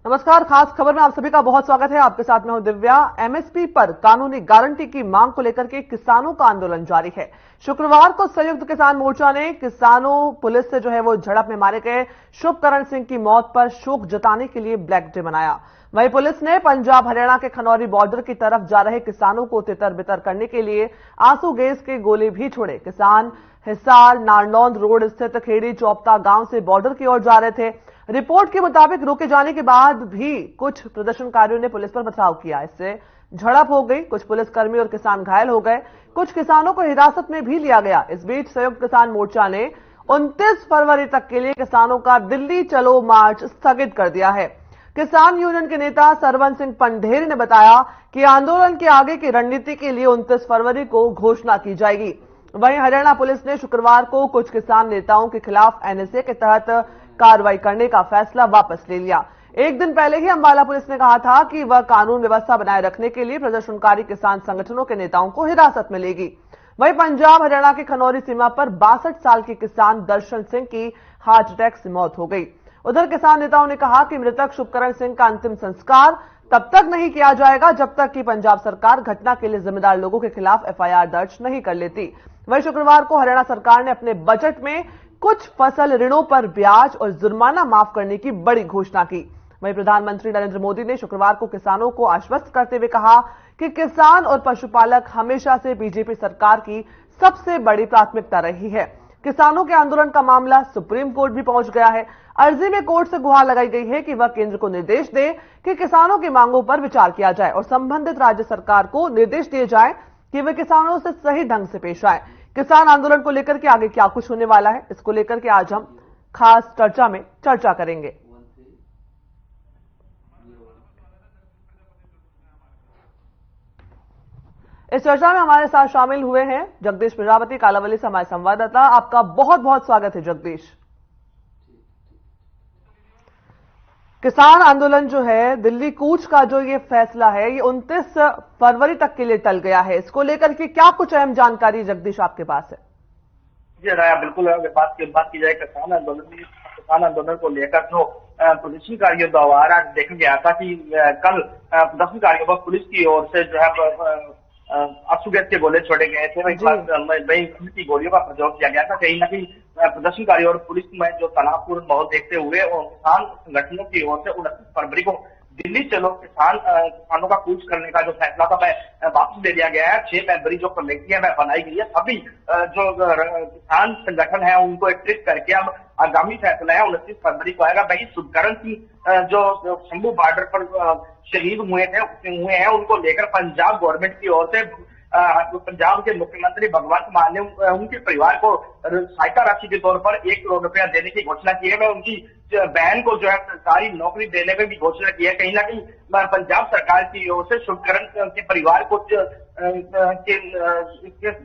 नमस्कार, खास खबर में आप सभी का बहुत स्वागत है। आपके साथ मैं हूं दिव्या। एमएसपी पर कानूनी गारंटी की मांग को लेकर के किसानों का आंदोलन जारी है। शुक्रवार को संयुक्त किसान मोर्चा ने किसानों पुलिस से वो झड़प में मारे गए शुभकरण सिंह की मौत पर शोक जताने के लिए ब्लैक डे मनाया। वहीं पुलिस ने पंजाब हरियाणा के खनौरी बॉर्डर की तरफ जा रहे किसानों को तितर बितर करने के लिए आंसू गैस के गोले भी छोड़े। किसान हिसार नारनौंद रोड स्थित खेड़ी चौपता गांव से बॉर्डर की ओर जा रहे थे। रिपोर्ट के मुताबिक रोके जाने के बाद भी कुछ प्रदर्शनकारियों ने पुलिस पर पथराव किया। इससे झड़प हो गई, कुछ पुलिसकर्मी और किसान घायल हो गए, कुछ किसानों को हिरासत में भी लिया गया। इस बीच संयुक्त किसान मोर्चा ने 29 फरवरी तक के लिए किसानों का दिल्ली चलो मार्च स्थगित कर दिया है। किसान यूनियन के नेता सरवन सिंह पंढेरी ने बताया कि आंदोलन के आगे की रणनीति के लिए 29 फरवरी को घोषणा की जाएगी। वहीं हरियाणा पुलिस ने शुक्रवार को कुछ किसान नेताओं के खिलाफ एनएसए के तहत कार्रवाई करने का फैसला वापस ले लिया। एक दिन पहले ही अंबाला पुलिस ने कहा था कि वह कानून व्यवस्था बनाए रखने के लिए प्रदर्शनकारी किसान संगठनों के नेताओं को हिरासत में लेगी। वहीं पंजाब हरियाणा के खनौरी सीमा पर 62 साल के किसान दर्शन सिंह की हार्ट अटैक से मौत हो गई। उधर किसान नेताओं ने कहा कि मृतक शुभकरण सिंह का अंतिम संस्कार तब तक नहीं किया जाएगा जब तक कि पंजाब सरकार घटना के लिए जिम्मेदार लोगों के खिलाफ एफआईआर दर्ज नहीं कर लेती। वहीं शुक्रवार को हरियाणा सरकार ने अपने बजट में कुछ फसल ऋणों पर ब्याज और जुर्माना माफ करने की बड़ी घोषणा की। वहीं प्रधानमंत्री नरेंद्र मोदी ने शुक्रवार को किसानों को आश्वस्त करते हुए कहा कि किसान और पशुपालक हमेशा से बीजेपी सरकार की सबसे बड़ी प्राथमिकता रही है। किसानों के आंदोलन का मामला सुप्रीम कोर्ट भी पहुंच गया है। अर्जी में कोर्ट से गुहार लगाई गई है कि वह केंद्र को निर्देश दे कि किसानों की मांगों पर विचार किया जाए और संबंधित राज्य सरकार को निर्देश दिए जाए कि वे किसानों से सही ढंग से पेश आए। किसान आंदोलन को लेकर के आगे क्या कुछ होने वाला है, इसको लेकर के आज हम खास चर्चा में चर्चा करेंगे। इस चर्चा में हमारे साथ शामिल हुए हैं जगदीश प्रजापति, कालावली से हमारे संवाददाता। आपका बहुत बहुत स्वागत है जगदीश। किसान आंदोलन जो है, दिल्ली कूच का जो ये फैसला है, ये 29 फरवरी तक के लिए टल गया है। इसको लेकर के क्या कुछ अहम जानकारी जगदीश आपके पास है? जी राया, बिल्कुल बात की जाए किसान आंदोलन को लेकर जो प्रदर्शनकारियों द्वारा देखा गया था कि कल प्रदर्शनकारियों पर पुलिस की ओर से जो है आंसू गैस के गोले छोड़े गए थे, वही की गोलियों का प्रयोग किया गया था। कहीं ना कहीं प्रदर्शनकारियों और पुलिस में जो तनावपूर्ण माहौल देखते हुए और किसान संगठनों की ओर से 29 फरवरी को दिल्ली चलो किसानों का कूच करने का जो फैसला था वह वापस ले लिया गया है। 6 फरवरी जो कमेटी है वह बनाई गई है। सभी जो किसान संगठन है उनको एकत्रित करके अब आगामी फैसला है 29 फरवरी को आएगा। वही शुभकरण सिंह जो शंभू बॉर्डर पर शहीद हुए हैं उनको लेकर पंजाब गवर्नमेंट की ओर से पंजाब के मुख्यमंत्री भगवंत मान ने उनके परिवार को सहायता राशि के तौर पर 1 करोड़ रुपया देने की घोषणा की है। मैं उनकी बहन को जो है सरकारी नौकरी देने में भी घोषणा की है। कहीं ना कहीं पंजाब सरकार की ओर से शुभकरण के परिवार को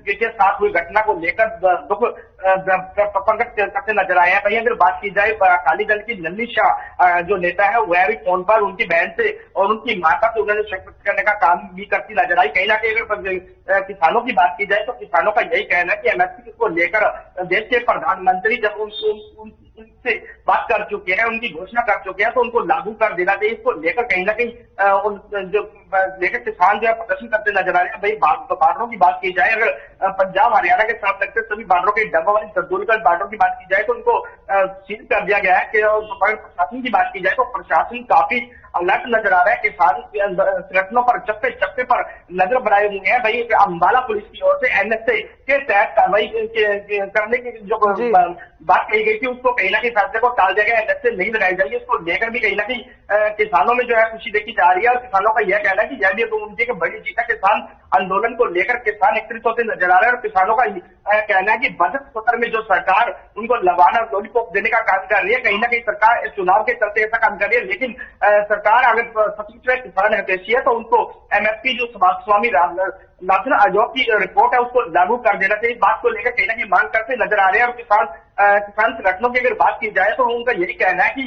के साथ हुई घटना को लेकर दुख प्रकट करते नजर आए हैं। कहीं अगर बात की जाए अकाली दल की नन्ही शाह जो नेता है वह भी फोन पर उनकी बहन से और उनकी माता से उन्होंने शिकायत करने का काम भी करती नजर आई। कहीं ना कहीं अगर किसानों की बात की जाए तो किसानों का यही कहना है कि एमएसपी को लेकर देश के प्रधानमंत्री जब उनसे बात कर चुके हैं, उनकी घोषणा कर चुके हैं, तो उनको लागू कर देना चाहिए। इसको लेकर कहीं ना कहीं जो लेकर किसान जो है प्रदर्शन करते नजर आ रहे हैं। भाई बॉर्डरों की बात की जाए, अगर पंजाब हरियाणा के साथ लगते सभी बॉर्डरों के डब्बा वाली सरदूलगढ़ बॉर्डर की बात की जाए तो उनको सील कर दिया गया है। कि प्रशासन की बात की जाए तो प्रशासन काफी अलर्ट नजर आ रहा है। किसान संगठनों पर चप्पे पर नजर बनाए हुए हैं। भाई अंबाला पुलिस की ओर से एनएसए के तहत कार्रवाई करने की जो बात कही गई थी उसको कहीं ना कहीं फैसले को टाल दिया गया। एनएसए नहीं लगाई जाएगी। इसको लेकर भी कहीं ना कहीं किसानों में जो है खुशी देखी जा रही है और किसानों का यह कहना है कि यह भी उनकी बड़ी जीत है। किसान आंदोलन को लेकर किसान एकत्रित होते नजर आ रहे हैं और किसानों का कहना है कि बजट सत्र में जो सरकार उनको लवाना लॉलीपॉप देने का काम कर रही है, कहीं ना कहीं सरकार चुनाव के चलते ऐसा काम कर रही है। लेकिन सरकार अगर सचमुच में किसान हितैषी है तो उनको एमएसपी जो स्वामी नेशनल आयोग की रिपोर्ट है उसको लागू कर देना चाहिए। इस बात को लेकर कहीं ना कहीं मांग करते नजर आ रहे हैं। और किसान संगठनों की अगर बात की जाए तो उनका यही कहना है कि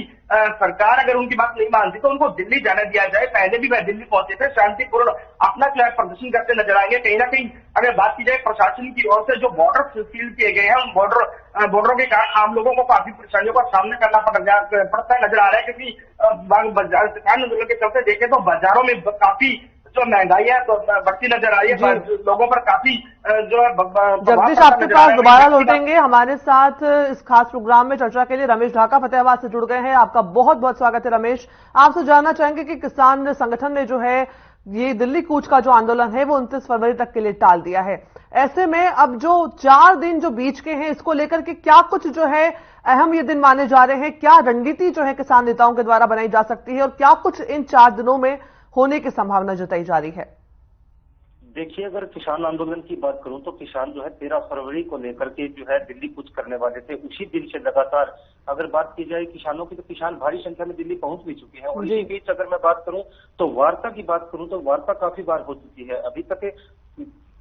सरकार अगर उनकी बात नहीं मानती तो उनको दिल्ली जाने दिया जाए। पहले भी वह दिल्ली पहुंचे थे, शांतिपूर्ण अपना प्रदर्शन करते नजर आएंगे। कहीं ना कहीं अगर बात की जाए प्रशासन की ओर से जो बॉर्डर सील किए गए हैं, उन बॉर्डरों के कारण आम लोगों को काफी परेशानियों का सामना करना पड़ता नजर आ रहा है। क्योंकि किसान आंदोलन के चलते देखें तो बाजारों में काफी जो महंगाई है तो बढ़ती नजर आ रही है। लोगों पर काफी जो है जगदीश, आपके पास दोबारा लौटेंगे। हमारे साथ इस खास प्रोग्राम में चर्चा के लिए रमेश ढाका फतेहाबाद से जुड़ गए हैं। आपका बहुत बहुत स्वागत है रमेश। आपसे जानना चाहेंगे कि किसान संगठन ने जो है ये दिल्ली कूच का जो आंदोलन है वो 29 फरवरी तक के लिए टाल दिया है। ऐसे में अब जो 4 दिन जो बीच के हैं, इसको लेकर के क्या कुछ जो है अहम ये दिन माने जा रहे हैं? क्या रणनीति जो है किसान नेताओं के द्वारा बनाई जा सकती है और क्या कुछ इन 4 दिनों में होने की संभावना जताई जा रही है? देखिए, अगर किसान आंदोलन की बात करूं तो किसान जो है 13 फरवरी को लेकर के जो है दिल्ली कूच करने वाले थे। उसी दिन से लगातार अगर बात की जाए किसानों की तो किसान भारी संख्या में दिल्ली पहुंच भी चुके हैं। और इसी बीच अगर मैं बात करूं तो वार्ता की बात करूं तो वार्ता काफी बार हो चुकी है। अभी तक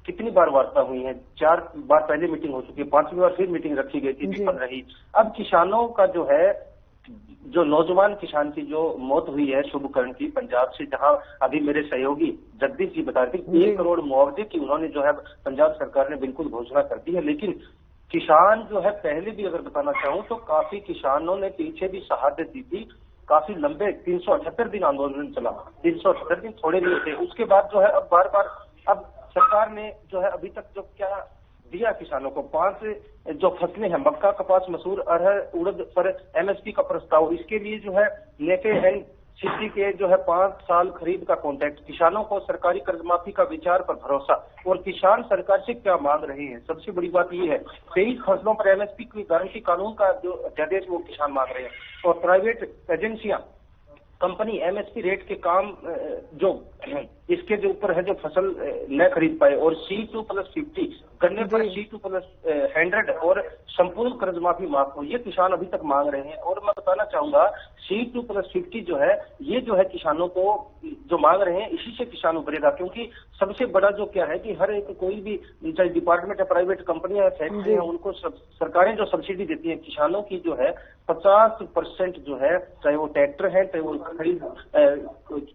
कितनी बार वार्ता हुई है? 4 बार पहले मीटिंग हो चुकी है, 5वीं बार फिर मीटिंग रखी गई थी, विफल रही। अब किसानों का जो है, जो नौजवान किसान की जो मौत हुई है शुभकर्ण की पंजाब से, जहां अभी मेरे सहयोगी जगदीश जी बता रहे थे 1 करोड़ मुआवजे की उन्होंने जो है पंजाब सरकार ने बिल्कुल घोषणा कर दी है। लेकिन किसान जो है, पहले भी अगर बताना चाहूं तो काफी किसानों ने पीछे भी शहादत दी थी। काफी लंबे 378 दिन आंदोलन चला। 378 दिन थोड़े नहीं थे। उसके बाद जो है अब बार बार अब सरकार ने जो है अभी तक जो क्या दिया किसानों को, 5 जो फसलें हैं मक्का, कपास, मसूर, अरहर, उड़द पर एमएसपी का प्रस्ताव, इसके लिए जो है नेफे एंड सिटी के जो है 5 साल खरीद का कॉन्ट्रैक्ट, किसानों को सरकारी कर्ज माफी का विचार पर भरोसा। और किसान सरकार से क्या मांग रहे हैं? सबसे बड़ी बात यह है 23 फसलों पर एमएसपी की गारंटी कानून का जो अध्यादेश वो किसान मांग रहे हैं। और प्राइवेट एजेंसियां कंपनी एमएसपी रेट के काम जो इसके जो ऊपर है जो फसल न खरीद पाए। और C2+50 गन्ने पर C2+100 और संपूर्ण कर्ज माफी माफ हो, ये किसान अभी तक मांग रहे हैं। और मैं बताना चाहूंगा C2+50 जो है ये जो है किसानों को जो मांग रहे हैं इसी से किसान उभरेगा। क्योंकि सबसे बड़ा जो क्या है कि हर एक कोई भी चाहे डिपार्टमेंट है, प्राइवेट कंपनियां है, फैक्ट्री है, उनको सरकारें जो सब्सिडी देती है किसानों की जो है 50% जो है, चाहे वो ट्रैक्टर है, चाहे वो खरीद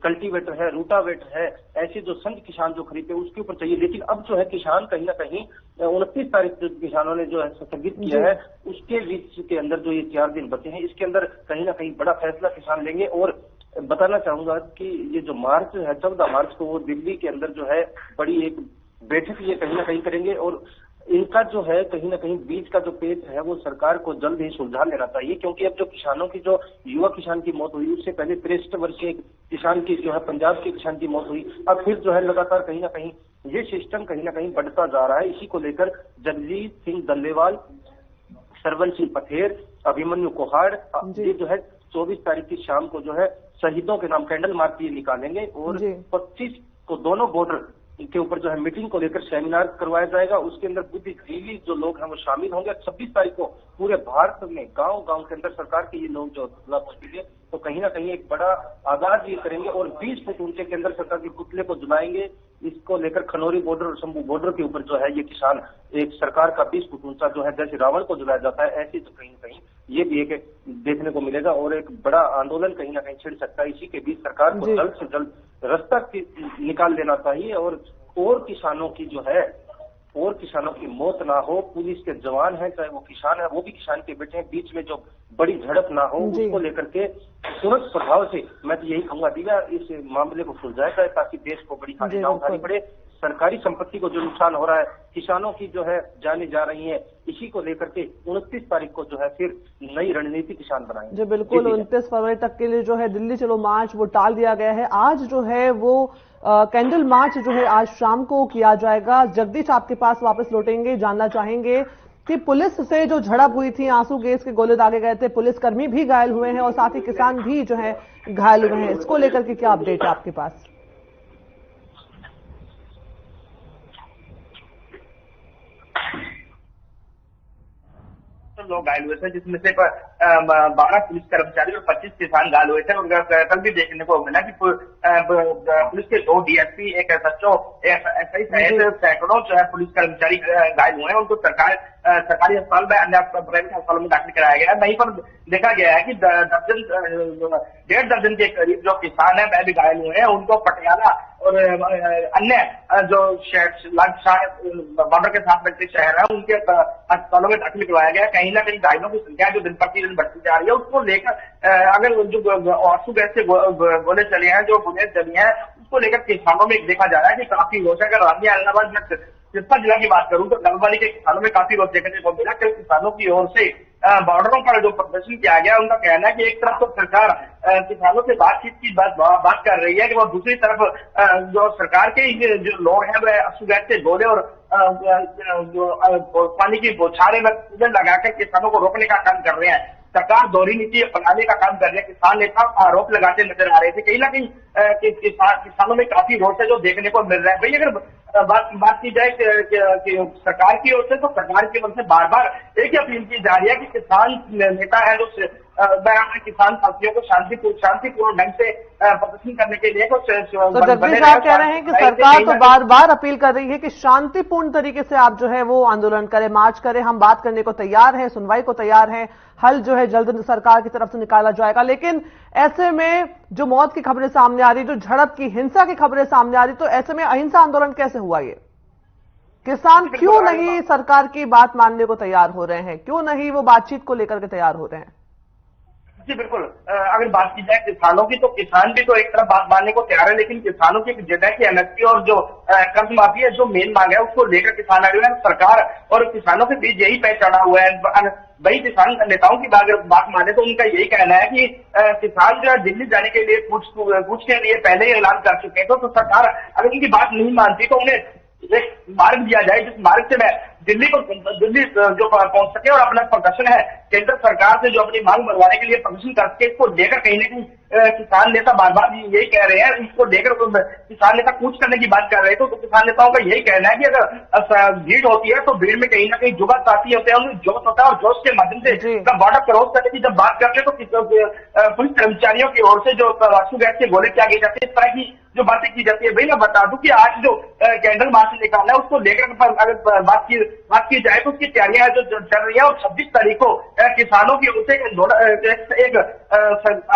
कल्टीवेटर है, रूटावेटर है, ऐसे जो संघ किसान जो खरीदते हैं उसके ऊपर चाहिए। लेकिन अब जो है किसान कहीं ना कहीं 29 तारीख को किसानों ने जो है स्थगित किया है, उसके बीच के अंदर जो ये 4 दिन बचे हैं इसके अंदर कहीं ना कहीं बड़ा फैसला किसान लेंगे। और बताना चाहूंगा कि ये जो मार्च है 14 मार्च को वो दिल्ली के अंदर जो है बड़ी एक बैठक ये कहीं ना कहीं करेंगे। और इनका जो है कहीं ना कहीं बीच का जो पेच है वो सरकार को जल्द ही सुलझा लेना चाहिए। क्योंकि अब जो किसानों की जो युवा किसान की मौत हुई, उससे पहले 63 वर्षीय किसान की जो है पंजाब के किसान की मौत हुई, अब फिर जो है लगातार कहीं ना कहीं ये सिस्टम कहीं ना कहीं बढ़ता जा रहा है। इसी को लेकर जगजीत सिंह डल्लेवाल, सरवन सिंह पथेर, अभिमन्यु कोहाड़ ये जो है 24 तारीख की शाम को जो है शहीदों के नाम कैंडल मार्च ये निकालेंगे। और 25 को दोनों बॉर्डर के ऊपर जो है मीटिंग को लेकर सेमिनार करवाया जाएगा। उसके अंदर बुद्धिजीवी जो लोग हैं वो शामिल होंगे। 26 तारीख को पूरे भारत में गांव गांव के अंदर सरकार के ये लोग जो पहुंचेंगे तो कहीं ना कहीं एक बड़ा आगाज ये करेंगे। और 20 फुट ऊंचे के अंदर सरकार के पुतले को जलाएंगे। इसको लेकर खनौरी बॉर्डर और शंभू बॉर्डर के ऊपर जो है ये किसान एक सरकार का 20 फुट ऊंचा जो है जैसे रावण को जलाया जाता है, ऐसे तो कहीं ना कहीं ये भी एक देखने को मिलेगा। और एक बड़ा आंदोलन कहीं ना कहीं छिड़ सकता है। इसी के बीच सरकार को जल्द से जल्द रास्ता निकाल लेना चाहिए। और किसानों की जो है और किसानों की मौत ना हो। पुलिस के जवान हैं, चाहे वो किसान है, वो भी किसान के बेटे हैं, बीच में जो बड़ी झड़प ना हो उसको लेकर के तुरंत प्रभाव से मैं तो यही कहूंगा दिव्या इस मामले को सुलझाया जाए ताकि देश को बड़ी हानि ना उठानी पड़े। सरकारी संपत्ति को जो नुकसान हो रहा है, किसानों की जो है जाने जा रही है, इसी को लेकर के 29 तारीख को जो है फिर नई रणनीति किसान बनाएंगे। जी बिल्कुल, 29 फरवरी तक के लिए जो है दिल्ली चलो मार्च वो टाल दिया गया है। आज जो है वो कैंडल मार्च जो है आज शाम को किया जाएगा। जगदीश, आपके पास वापस लौटेंगे, जानना चाहेंगे कि पुलिस से जो झड़प हुई थी, आंसू गैस के गोले दागे गए थे, पुलिसकर्मी भी घायल हुए हैं और साथ ही किसान भी जो है घायल हुए हैं, इसको लेकर के क्या अपडेट है आपके पास? लोग घायल हुए थे, जिसमें से 12 पुलिस कर्मचारी और 25 किसान घायल हुए थे। और कल भी देखने को मिला कि पुलिस के 2 डीएसपी, एक एसएचओ, एसआई सहित सैकड़ों जो है पुलिस कर्मचारी घायल हुए हैं। उनको सरकारी अस्पताल में, अन्य प्राइवेट अस्पतालों में दाखिल कराया गया है। वहीं पर देखा गया है कि 1.5 दर्जन के करीब जो किसान है वह भी घायल हुए हैं। उनको पटियाला और अन्य जो बॉर्डर के साथ लगते शहर है उनके अस्पतालों में दाखिल करवाया गया। कहीं ना कहीं घायलों की संख्या जो दिन प्रतिदिन बढ़ती जा रही है, उसको लेकर अगर जो आंसू गैस से गोले चले हैं, जो बुलेट चली है, उसको लेकर किसानों में देखा जा रहा है कि काफी रोष है। अगर रानिया इलाहाबाद सिरसा जिला की बात करूं तो नलवाली के किसानों में काफी रोष देखने को मिला। कई किसानों की ओर से बॉर्डरों पर जो प्रदर्शन किया गया, उनका कहना है कि एक तरफ तो सरकार किसानों से बातचीत की बात कर रही है कि वो दूसरी तरफ जो सरकार के जो लोग हैं वह आंसू गैस से गोले और जो पानी की बौछारें लगाकर किसानों को रोकने का काम कर रहे हैं। सरकार दोहरी नीति अपनाने का काम कर रही है। किसान नेता आरोप लगाते नजर आ रहे थे। कहीं ना कहीं किसानों में काफी रोष है जो देखने को मिल रहा है। भाई अगर बात की जाए कि सरकार की ओर से, तो सरकार की ओर से बार बार एक ही अपील की जा रही है कि किसान नेता है जो किसान साथियों को शांतिपूर्ण ढंग से प्रदर्शन करने के लिए तो जगदीश आप कह रहे हैं कि सरकार तो बार बार अपील कर रही है कि शांतिपूर्ण तरीके से आप जो है वो आंदोलन करें, मार्च करें, हम बात करने को तैयार हैं, सुनवाई को तैयार हैं, हल जो है जल्द सरकार की तरफ से निकाला जाएगा। लेकिन ऐसे में जो मौत की खबरें सामने आ रही, जो झड़प की, हिंसा की खबरें सामने आ रही, तो ऐसे में अहिंसा आंदोलन कैसे हुआ? ये किसान क्यों नहीं सरकार की बात मानने को तैयार हो रहे हैं? क्यों नहीं वो बातचीत को लेकर के तैयार हो रहे हैं? जी बिल्कुल, अगर बात की जाए किसानों की, तो किसान भी तो एक तरफ बात मानने को तैयार है, लेकिन किसानों की जगह की एमएसपी और जो कर्ज माफी है, जो मेन मांग है, उसको लेकर किसान अड़े हुए हैं। सरकार और किसानों के बीच यही पैर चढ़ा हुआ है। वही किसान नेताओं की बात माने तो उनका यही कहना है कि किसान जो है दिल्ली जाने के लिए पूछ के लिए पहले ही ऐलान कर चुके हैं। तो सरकार अगर उनकी बात नहीं मानती तो उन्हें एक मार्ग दिया जाए, जिस मार्ग से मैं दिल्ली जो पहुंच सके और अपना प्रदर्शन है केंद्र सरकार से जो अपनी मांग मनवाने के लिए प्रदर्शन कर सके। इसको लेकर कहीं ना कहीं किसान नेता बार बार यही कह रहे हैं। इसको लेकर किसान नेता कूच करने की बात कर रहे हैं। तो किसान नेताओं का यही कहना है कि अगर भीड़ होती है तो भीड़ में कहीं ना कहीं जुगा साथी होते हैं, उनमें जोश होता है, और जोश के माध्यम से बॉर्डर क्रॉस करने की जब बात करते हैं तो पुलिस कर्मचारियों की ओर से जो आंसू गैस के गोले क्या किए जाते हैं, इस तरह की जो बातें की जाती है। भाई मैं बता दूं कि आज जो कैंडल मार्च निकालना है, उसको लेकर अगर बात की जाए तो उसकी तैयारियां जो चल रही है। और 26 तारीख को किसानों की ओर से एक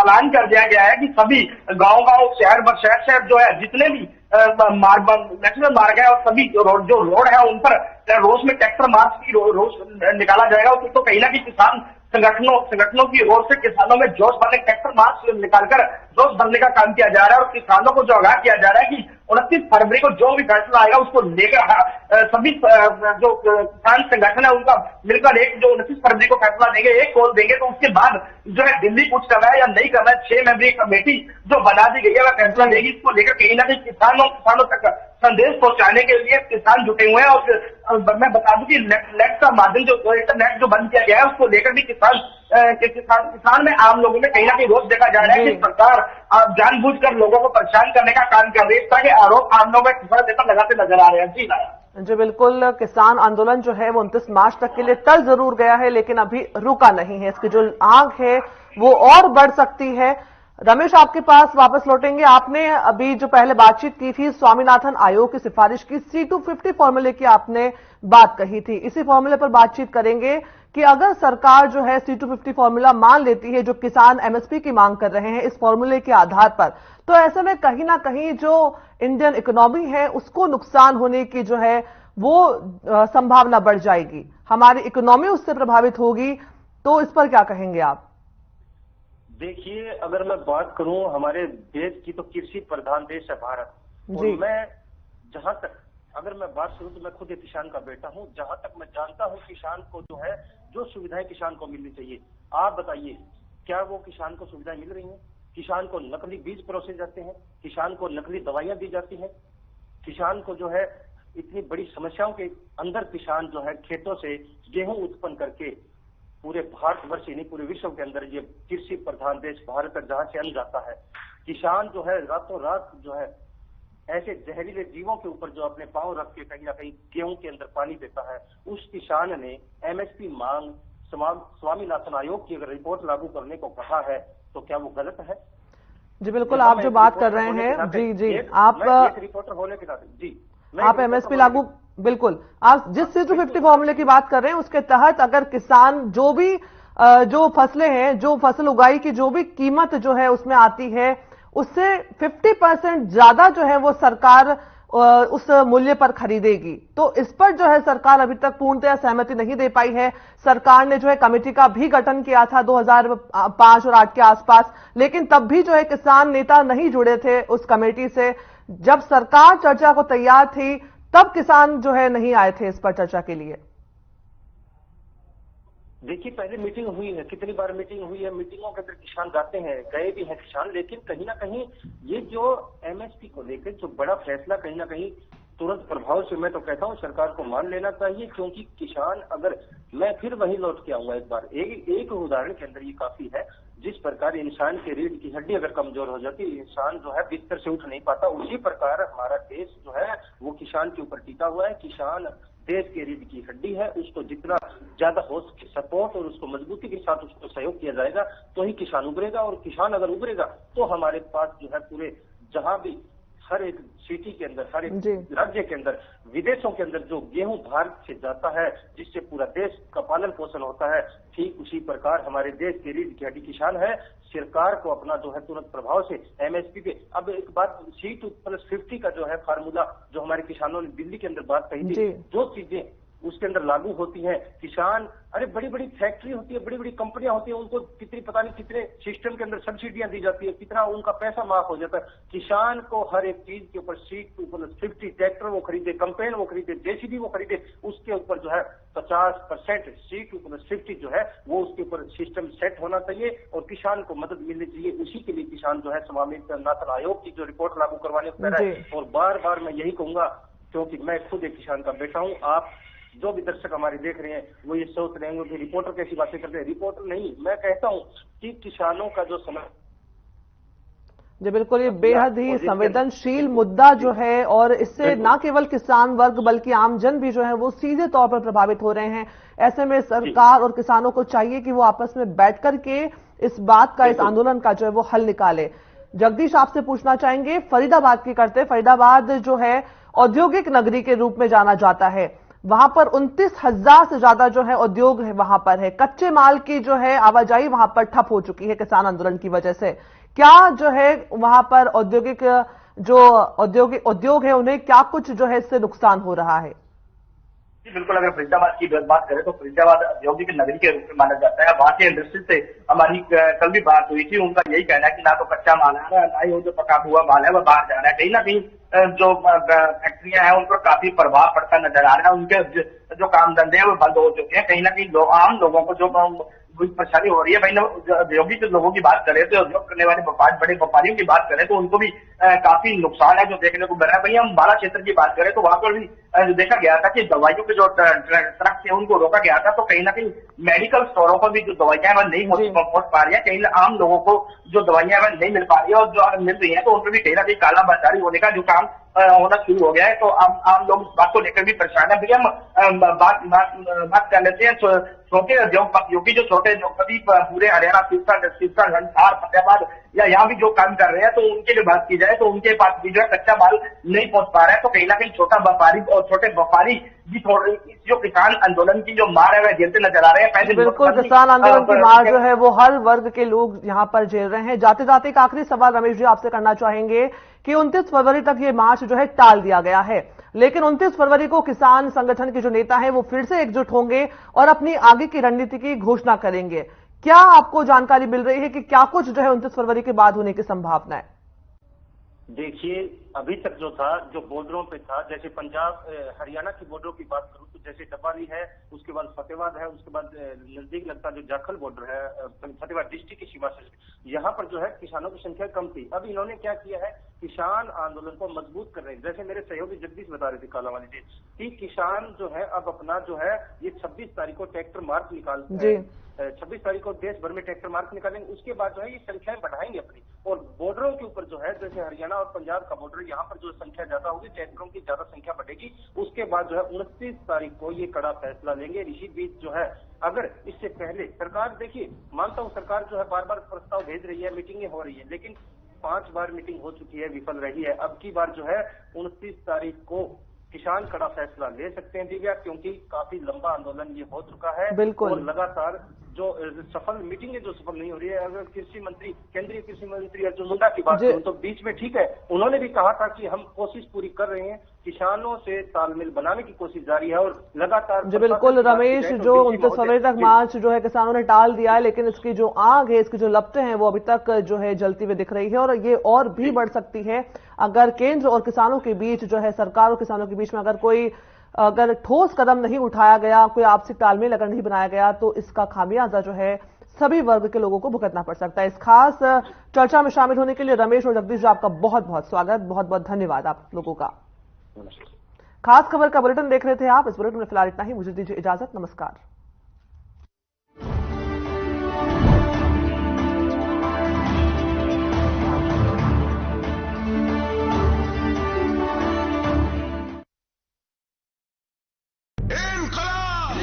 ऐलान कर दिया गया है कि सभी गांव शहर जो है जितने भी नेशनल मार्ग है और सभी जो रोड है उन पर रोज में ट्रैक्टर मार्च की रोज निकाला जाएगा। तो कहीं ना कहीं किसान संगठनों की ओर से किसानों में जोश भरने, ट्रैक्टर मार्च निकालकर जोश भरने का काम किया जा रहा है। और किसानों को जो आगाह किया जा रहा है कि 29 फरवरी को जो भी फैसला आएगा उसको लेकर सभी जो किसान संगठन है उनका मिलकर एक जो 29 फरवरी को फैसला देंगे, एक कॉल देंगे। तो उसके बाद जो है दिल्ली कुछ कर रहा है या नहीं कर रहा है, 6 मेंबरी कमेटी जो बना दी गई है वह फैसला देगी। इसको लेकर कहीं ना कहीं किसानों तक संदेश पहुंचाने के लिए किसान जुटे हुए हैं। और मैं बता दूं कि नेट का माध्यम जो इंटरनेट जो बंद किया गया है, उसको लेकर भी किसान में आम लोगों में कहीं ना कहीं रोष देखा जा रहा है कि सरकार जानबूझकर लोगों को परेशान करने का काम कर रही है। इस तरह के आरोप आम लोगों में किसान नेता लगाते नजर आ रहे हैं। जी बिल्कुल, किसान आंदोलन जो है वो 29 मार्च तक के लिए टल जरूर गया है, लेकिन अभी रुका नहीं है। इसकी जो आग है वो और बढ़ सकती है। रमेश, आपके पास वापस लौटेंगे। आपने अभी जो पहले बातचीत की थी स्वामीनाथन आयोग की सिफारिश की, C250 फॉर्मूले की आपने बात कही थी। इसी फॉर्मूले पर बातचीत करेंगे कि अगर सरकार जो है C250 फॉर्मूला मान लेती है, जो किसान MSP की मांग कर रहे हैं इस फॉर्मूले के आधार पर, तो ऐसे में कहीं ना कहीं जो इंडियन इकोनॉमी है उसको नुकसान होने की जो है वो संभावना बढ़ जाएगी, हमारी इकोनॉमी उससे प्रभावित होगी। तो इस पर क्या कहेंगे आप? देखिए, अगर मैं बात करूं हमारे देश की, तो कृषि प्रधान देश है भारत। और मैं जहां तक अगर मैं बात करूं तो मैं खुद एक किसान का बेटा हूं। जहां तक मैं जानता हूं किसान को जो है जो सुविधाएं किसान को मिलनी चाहिए, आप बताइए क्या वो किसान को सुविधाएं मिल रही हैं? किसान को नकली बीज परोसे जाते हैं, किसान को नकली दवाइयां दी जाती हैं, किसान को जो है इतनी बड़ी समस्याओं के अंदर किसान जो है खेतों से गेहूं उत्पन्न करके पूरे भारतवर्ष ही नहीं पूरे विश्व के अंदर ये कृषि प्रधान देश भारत है जहां से अन्न जाता है। किसान जो है रातों रात जो है ऐसे जहरीले जीवों के ऊपर जो अपने पांव रख के कहीं ना कहीं गेहूं के अंदर पानी देता है, उस किसान ने MSP मांग स्वामीनाथन आयोग की अगर रिपोर्ट लागू करने को कहा है तो क्या वो गलत है? जी बिल्कुल, आप जो बात कर रहे हैं, जी जी, आप रिपोर्टर होने के नाते, जी आप एमएसपी लागू, बिल्कुल, आप जिस 6-50 फॉर्मूले की बात कर रहे हैं उसके तहत अगर किसान जो भी जो फसलें हैं, जो फसल उगाई की जो भी कीमत जो है उसमें आती है, उससे 50% ज्यादा जो है वो सरकार उस मूल्य पर खरीदेगी। तो इस पर जो है सरकार अभी तक पूर्णतः सहमति नहीं दे पाई है। सरकार ने जो है कमेटी का भी गठन किया था 2005 और 8 के आसपास, लेकिन तब भी जो है किसान नेता नहीं जुड़े थे उस कमेटी से। जब सरकार चर्चा को तैयार थी तब किसान जो है नहीं आए थे इस पर चर्चा के लिए। देखिए, पहले मीटिंग हुई है, कितनी बार मीटिंग हुई है, मीटिंगों के अंदर किसान जाते हैं, गए भी हैं किसान, लेकिन कहीं ना कहीं ये जो एमएसपी को लेकर जो बड़ा फैसला कहीं ना कहीं तुरंत प्रभाव से, मैं तो कहता हूं सरकार को मान लेना चाहिए। क्योंकि किसान, अगर मैं फिर वही लौट के आऊंगा एक बार, एक उदाहरण के अंदर ये काफी है। जिस प्रकार इंसान की रीढ़ की हड्डी अगर कमजोर हो जाती है, इंसान जो है बिस्तर से उठ नहीं पाता, उसी प्रकार हमारा देश जो है वो किसान के ऊपर टिका हुआ है। किसान देश की रीढ़ की हड्डी है, उसको जितना ज्यादा हो सके सपोर्ट और उसको मजबूती के साथ उसको सहयोग किया जाएगा तो ही किसान उभरेगा। और किसान अगर उभरेगा तो हमारे पास जो है पूरे जहां भी हर एक सिटी के अंदर, हर एक राज्य के अंदर, विदेशों के अंदर जो गेहूं भारत से जाता है जिससे पूरा देश का पालन पोषण होता है, ठीक उसी प्रकार हमारे देश की रीढ़ की हड्डी किसान है। सरकार को अपना जो है तुरंत प्रभाव से एमएसपी पे, अब एक बात C2+50 का जो है फार्मूला जो हमारे किसानों ने दिल्ली के अंदर बात कही थी, जो चीजें उसके अंदर लागू होती हैं, किसान, अरे बड़ी बड़ी फैक्ट्री होती है, बड़ी बड़ी कंपनियां होती है, उनको कितनी पता नहीं कितने सिस्टम के अंदर सब्सिडियां दी जाती है, कितना उनका पैसा माफ हो जाता है। किसान को हर एक चीज के ऊपर C2+50, ट्रैक्टर वो खरीदे, कंपेन वो खरीदे, जेसीबी वो खरीदे, उसके ऊपर जो है 50% C2+50 जो है वो उसके ऊपर सिस्टम सेट होना चाहिए और किसान को मदद मिलनी चाहिए। उसी के लिए किसान जो है स्वामीनाथन आयोग की जो रिपोर्ट लागू करवाने को कह रहा है। और बार बार मैं यही कहूंगा, क्योंकि मैं खुद एक किसान का बेटा हूं, आप जो भी दर्शक हमारे देख रहे हैं वो ये सोच रहे हैं कि रिपोर्टर कैसी बातें करते हैं। रिपोर्टर नहीं, मैं कहता हूं कि किसानों का जो समय, जी बिल्कुल, ये बेहद ही संवेदनशील मुद्दा जो है और इससे न केवल किसान वर्ग बल्कि आमजन भी जो है वो सीधे तौर पर प्रभावित हो रहे हैं। ऐसे में सरकार और किसानों को चाहिए कि वो आपस में बैठ करके इस बात का, इस आंदोलन का जो है वो हल निकाले। जगदीश, आपसे पूछना चाहेंगे, फरीदाबाद की करते, फरीदाबाद जो है औद्योगिक नगरी के रूप में जाना जाता है, वहां पर 29,000 से ज्यादा जो है उद्योग है, वहां पर है, कच्चे माल की जो है आवाजाही वहां पर ठप हो चुकी है किसान आंदोलन की वजह से। क्या जो है वहां पर औद्योगिक जो उद्योग है उन्हें क्या कुछ जो है इससे नुकसान हो रहा है? जी बिल्कुल, अगर फरीदाबाद की बात करें तो फरीदाबाद औद्योगिक नगरी के रूप में माना जाता है। वहां के इंडस्ट्री से हमारी कल भी बात हुई थी, उनका यही कहना है कि ना तो कच्चा माल है, ना ही जो पका हुआ माल है वह बाहर जा रहा है। कहीं ना कहीं जो फैक्ट्रियां हैं उन पर काफी प्रभाव पड़ता नजर आ रहा है। उनके जो काम धंधे हैं वो बंद हो चुके हैं। कहीं ना कहीं आम लोगों को जो परेशानी हो रही है, भाई औद्योगिक लोगों की बात करें तो उद्योग करने वाले बड़े व्यापारियों की बात करें तो उनको भी काफी नुकसान है जो देखने को मिल रहा है। भैया हम बाला क्षेत्र की बात करें तो वहां पर भी देखा गया था कि दवाइयों के जो ट्रक थे उनको रोका गया था। तो कहीं ना कहीं मेडिकल स्टोरों पर भी जो दवाइयां वह नहीं पहुंच पा रही है, कहीं आम लोगों को जो दवाइयां वह नहीं मिल पा रही है और जो मिल रही है तो उन पर भी कहीं ना कहीं कालाबाजारी होने का जो काम होना शुरू हो गया है। तो आम लोग इस बात को लेकर भी परेशान है। भैया हम बात कर लेते हैं छोटे उद्योगपतियों की, जो छोटे उद्योगपति पूरे हरियाणा, सिरसा, हिसार, फतेहाबाद या यहाँ भी जो काम कर रहे हैं, तो उनके लिए बात की जाए तो उनके पास भी जो है कच्चा माल नहीं पहुंच पा रहा है। तो कहीं ना कहीं छोटा व्यापारी और छोटे व्यापारी भी थोड़ी जो किसान आंदोलन की जो मार है वह झेलते नजर आ रहे हैं। बिल्कुल, किसान आंदोलन की मार जो है वो हर वर्ग के लोग यहाँ पर झेल रहे हैं। जाते जाते एक आखिरी सवाल रमेश जी आपसे करना चाहेंगे कि 29 फरवरी तक ये मार्च जो है टाल दिया गया है, लेकिन 29 फरवरी को किसान संगठन के जो नेता हैं वो फिर से एकजुट होंगे और अपनी आगे की रणनीति की घोषणा करेंगे। क्या आपको जानकारी मिल रही है कि क्या कुछ जो है 29 फरवरी के बाद होने की संभावना है? देखिए, अभी तक जो था, जो बॉर्डरों पे था, जैसे पंजाब हरियाणा की बॉर्डरों की बात करूं तो जैसे डब्बाली है, उसके बाद फतेहाबाद है, उसके बाद नजदीक लगता जो जाखल बॉर्डर है फतेहाबाद डिस्ट्रिक्ट की सीमा से, यहाँ पर जो है किसानों की संख्या कम थी। अब इन्होंने क्या किया है, किसान आंदोलन को मजबूत कर रहे हैं। जैसे मेरे सहयोगी जगदीश बता रहे थे कालावानी जी कि किसान जो है अब अपना जो है ये 26 तारीख को ट्रैक्टर मार्च निकाल 26 तारीख को देश भर में ट्रैक्टर मार्च निकालेंगे। उसके बाद जो है ये संख्याएं बढ़ाएंगे अपनी, और बॉर्डरों के ऊपर जो है जैसे हरियाणा और पंजाब का बॉर्डर अगर यहाँ पर जो संख्या ज्यादा होगी, चेकरों की ज्यादा संख्या बढ़ेगी, उसके बाद जो है 29 तारीख को ये कड़ा फैसला लेंगे। इसी बीच जो है अगर इससे पहले सरकार, देखिए मानता हूँ सरकार जो है बार बार प्रस्ताव भेज रही है, मीटिंगें हो रही है, लेकिन 5 बार मीटिंग हो चुकी है, विफल रही है। अब की बार जो है 29 तारीख को किसान कड़ा फैसला ले सकते हैं दिव्या, क्योंकि काफी लंबा आंदोलन ये हो चुका है। बिल्कुल। और लगातार जो सफल मीटिंग है जो सफल नहीं हो रही है। अगर कृषि मंत्री, केंद्रीय कृषि मंत्री अर्जुन मुंडा की बात करूं तो बीच में ठीक है, उन्होंने भी कहा था कि हम कोशिश पूरी कर रहे हैं, किसानों से तालमेल बनाने की कोशिश जारी है और लगातार। जी बिल्कुल रमेश, जो 29 फरवरी तक मार्च जो है किसानों ने टाल दिया है, लेकिन इसकी जो आग है, इसकी जो लपटें हैं वो अभी तक जो है जलती हुई दिख रही है और ये और भी बढ़ सकती है अगर केंद्र और किसानों के बीच जो है, सरकार और किसानों के बीच में अगर ठोस कदम नहीं उठाया गया, कोई आपसी तालमेल अगर नहीं बनाया गया, तो इसका खामियाजा जो है सभी वर्ग के लोगों को भुगतना पड़ सकता है। इस खास चर्चा में शामिल होने के लिए रमेश और जगदीश जी, आपका बहुत बहुत स्वागत, बहुत बहुत धन्यवाद आप लोगों का। खास खबर का बुलेटिन देख रहे थे आप। इस बुलेटिन में फिलहाल इतना ही, मुझे दीजिए इजाजत, नमस्कार।